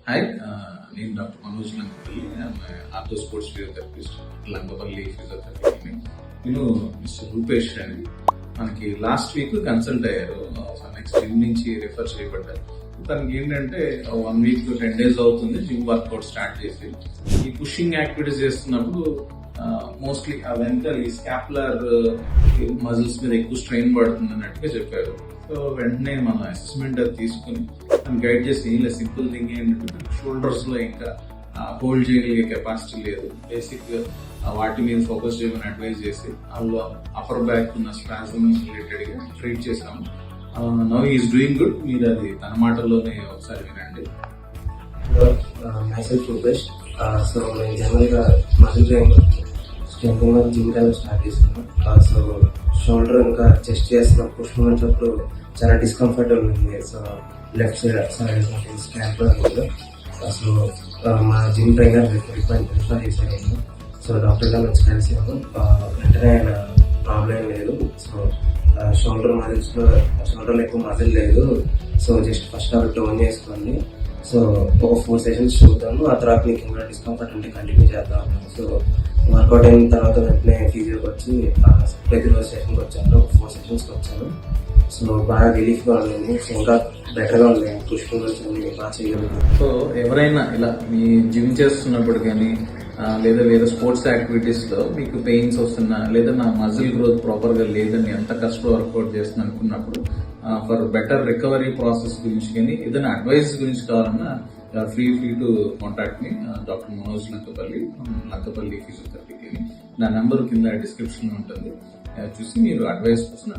Hi, నేను doctor Manoj Lankapalli. Ortho sports physiotherapist, Lankapalli physiotherapy. నేను mister Rupesh అని మనకి లాస్ట్ వీక్ కన్సల్ట్ అయ్యారు. నెక్స్ట్ జిమ్ నుంచి రిఫర్ చేయబడ్డారు. తనకి ఏంటంటే 1 వీక్ 10 days అవుతుంది జిమ్ వర్కౌట్ స్టార్ట్ చేసి. ఈ పుషింగ్ యాక్టివిటీస్ చేస్తున్నప్పుడు మోస్ట్లీ ఆ వెంటల్ ఈ స్కాపులర్ మజిల్స్ మీద ఎక్కువ స్ట్రెయిన్ పడుతుంది అన్నట్టుగా చెప్పారు. సో వెంటనే మన అసెస్మెంట్ అది తీసుకుని మనం గైడ్ చేసి ఏం లేదు, సింపుల్ థింగ్ ఏంటంటే షోల్డర్స్ లో ఇంకా హోల్డ్ చేయగలిగే కెపాసిటీ లేదు, బేసిక్ వాటి మీద ఫోకస్ చేయమని అడ్వైజ్ చేసి వాళ్ళు అప్పర్ బ్యాక్ ఉన్న స్పాజమ్ రిలేటెడ్ గా ట్రీట్ చేసాము. Now is doing good. మీరు అది తన మాటల్లోనే ఒకసారి వినండి. మైసెల్ఫ్ రూపేష్. సో నేను జనరల్గా muscle train strength gym time start చేస్తున్నాను. సో షోల్డర్ ఇంకా చెస్ట్ చేస్తున్న పుష్ మూమెంట్స్ అప్పుడు చాలా డిస్కంఫర్ట్ ఉంది. So left side scalp. So మా జిమ్ ట్రైనర్ రిఫర్ చేశాను. సో డాక్టర్ గారు వచ్చి కలిసాము. వెంటనే ఆయన ప్రాబ్లం లేదు. సో షోల్డర్ షోల్డర్లో ఎక్కువ మజిల్ లేదు. సో జస్ట్ ఫస్ట్ అవి టోన్ చేసుకోండి. సో ఒక 4 sessions చూద్దాము. ఆ తర్వాత మీకు ఇంకా డిస్కంఫర్ట్ ఉంటే కంటిన్యూ చేద్దాం. సో వర్కౌట్ అయిన తర్వాత వెంటనే ఫిజియోకి వచ్చి ప్రతిరోజు సెషన్కి వచ్చాను. ఒక 4 sessions వచ్చాను. సో బాగా రిలీఫ్గా ఉంది. సో ఇంకా బెటర్గా ఉంది. పుష్ వచ్చి బాగా చేయగలిగింది. సో ఎవరైనా ఇలా మీ జిమ్ చేస్తున్నప్పుడు కానీ లేదా వేరే స్పోర్ట్స్ యాక్టివిటీస్ లో మీకు పెయిన్స్ వస్తున్నా లేదా నా మజిల్ గ్రోత్ ప్రాపర్ గా లేదని ఎంత కష్టం వర్కౌట్ చేస్తున్నా అనుకున్నప్పుడు ఫర్ బెటర్ రికవరీ ప్రాసెస్ గురించి కానీ ఏదైనా అడ్వైస్ గురించి కావాలన్నా free to contact me doctor Manoj Lankapalli physiotherapy. నా నెంబర్ కింద డిస్క్రిప్షన్ ఉంటుంది, చూసి మీరు అడ్వైస్ కోసం